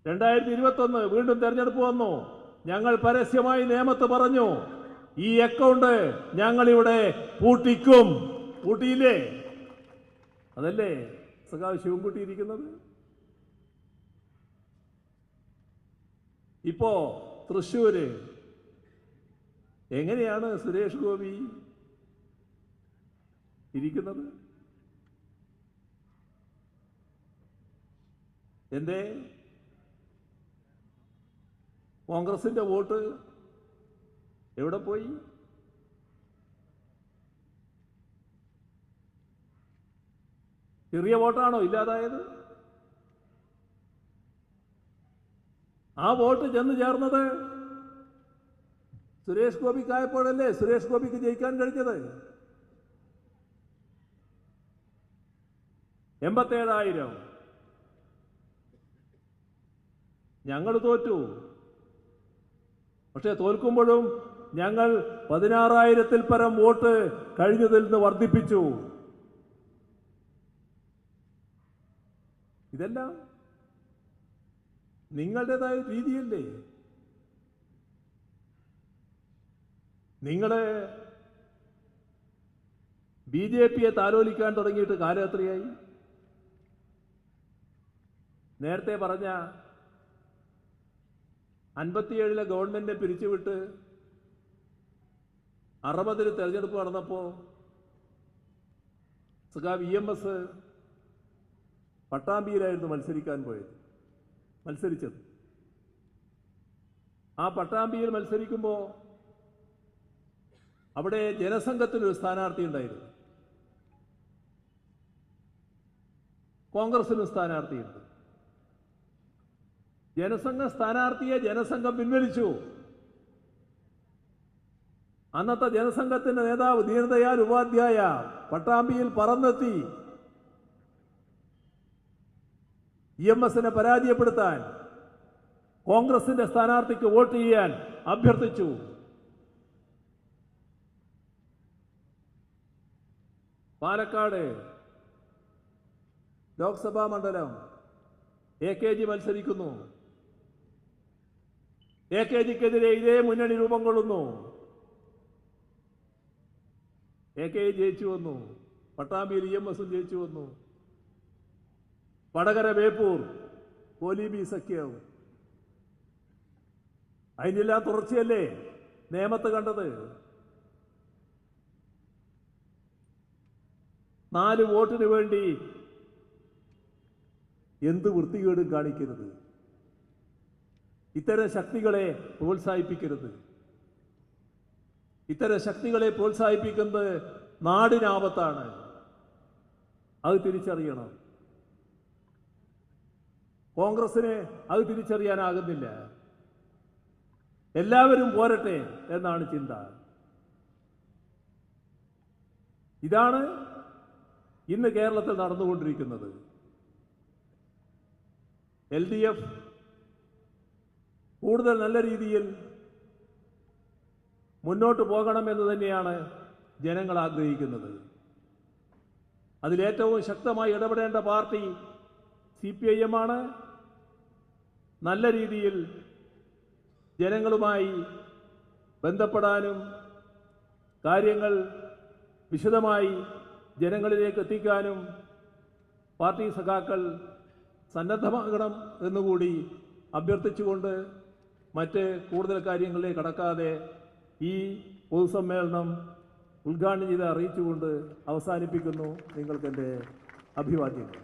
2021 വീണ്ടും തെരഞ്ഞെടുപ്പ് വന്നു. ഞങ്ങൾ പരസ്യമായി നിയമത്ത് പറഞ്ഞു, ഈ അക്കൗണ്ട് ഞങ്ങളിവിടെ പൂട്ടിക്കും. പൂട്ടിയില്ലേ? അതല്ലേ സഖാവ് ശിവൻകുട്ടി ഇരിക്കുന്നത്? ഇപ്പോ തൃശ്ശൂര് എങ്ങനെയാണ് സുരേഷ് ഗോപി ഇരിക്കുന്നത്? എന്തേ കോൺഗ്രസിന്റെ വോട്ട് എവിടെ പോയി? ചെറിയ വോട്ടാണോ ഇല്ലാതായത്? ആ വോട്ട് ചെന്ന് ചേർന്നത് സുരേഷ് ഗോപിക്കായപ്പോഴല്ലേ സുരേഷ് ഗോപിക്ക് ജയിക്കാൻ കഴിഞ്ഞത്. 87,000. ഞങ്ങൾ തോറ്റു. പക്ഷെ തോൽക്കുമ്പോഴും ഞങ്ങൾ 16,000-ൽ പരം വോട്ട് കഴിഞ്ഞതിൽ നിന്ന് വർദ്ധിപ്പിച്ചു. ഇതെല്ലാം നിങ്ങളുടേതായ രീതിയല്ലേ? നിങ്ങൾ BJPയെ താലോലിക്കാൻ തുടങ്ങിയിട്ട് കാലം എത്രയായി? നേരത്തെ പറഞ്ഞ 57-ലെ ഗവൺമെന്റിനെ പിരിച്ചുവിട്ട് 60-ൽ തെരഞ്ഞെടുപ്പ് നടന്നപ്പോൾ സഖാവ് EMS പട്ടാമ്പിയിലായിരുന്നു മത്സരിച്ചത്. ആ പട്ടാമ്പിയിൽ മത്സരിക്കുമ്പോൾ അവിടെ ജനസംഘത്തിനൊരു സ്ഥാനാർത്ഥി ഉണ്ടായിരുന്നു, കോൺഗ്രസിനും സ്ഥാനാർത്ഥിയുണ്ട്. ജനസംഘ സ്ഥാനാർത്ഥിയെ ജനസംഘം പിൻവലിച്ചു. അന്നത്തെ ജനസംഘത്തിന്റെ നേതാവ് ദീനദയാൽ ഉപാധ്യായ പട്ടാമ്പിയിൽ പറന്നെത്തി EMSനെ പരാജയപ്പെടുത്താൻ കോൺഗ്രസിന്റെ സ്ഥാനാർത്ഥിക്ക് വോട്ട് ചെയ്യാൻ അഭ്യർത്ഥിച്ചു. പാലക്കാട് ലോക്സഭാ മണ്ഡലം AKG മത്സരിക്കുന്നു. AKGക്കെതിരെ ഇതേ മുന്നണി രൂപം കൊള്ളുന്നു. AKG ജയിച്ചു വന്നു. പട്ടാമ്പിയിൽ EMSും ജയിച്ചു വന്നു. വടകര ബേപ്പൂർ കോലീബി സഖ്യവും. അതിനെല്ലാം തുടർച്ചയല്ലേ നേമത്ത് കണ്ടത്? 4 വോട്ടിന് വേണ്ടി എന്ത് വൃത്തികേടും കാണിക്കരുത്. ഇത്തരം ശക്തികളെ പ്രോത്സാഹിപ്പിക്കരുത്. ഇത്തരം ശക്തികളെ പ്രോത്സാഹിപ്പിക്കുന്നത് നാടിനാപത്താണ്. അത് തിരിച്ചറിയണം. കോൺഗ്രസിന് അത് തിരിച്ചറിയാനാകുന്നില്ല. എല്ലാവരും പോരട്ടെ എന്നാണ് ചിന്ത. ഇതാണ് ഇന്ന് കേരളത്തിൽ നടന്നുകൊണ്ടിരിക്കുന്നത്. LDF കൂടുതൽ നല്ല രീതിയിൽ മുന്നോട്ട് പോകണമെന്ന് തന്നെയാണ് ജനങ്ങൾ ആഗ്രഹിക്കുന്നത്. അതിലേറ്റവും ശക്തമായി ഇടപെടേണ്ട പാർട്ടി CPIM ആണ്. നല്ല രീതിയിൽ ജനങ്ങളുമായി ബന്ധപ്പെടാനും കാര്യങ്ങൾ വിശദമായി ജനങ്ങളിലേക്ക് എത്തിക്കാനും പാർട്ടി സഖാക്കൾ സന്നദ്ധമാകണം എന്നുകൂടി അഭ്യർത്ഥിച്ചുകൊണ്ട് മറ്റ് കൂടുതൽ കാര്യങ്ങളിലേക്ക് കടക്കാതെ ഈ പൊതുസമ്മേളനം ഉദ്ഘാടനം ചെയ്ത് അറിയിച്ചുകൊണ്ട് അവസാനിപ്പിക്കുന്നു. നിങ്ങൾക്കെൻ്റെ അഭിവാദ്യങ്ങൾ.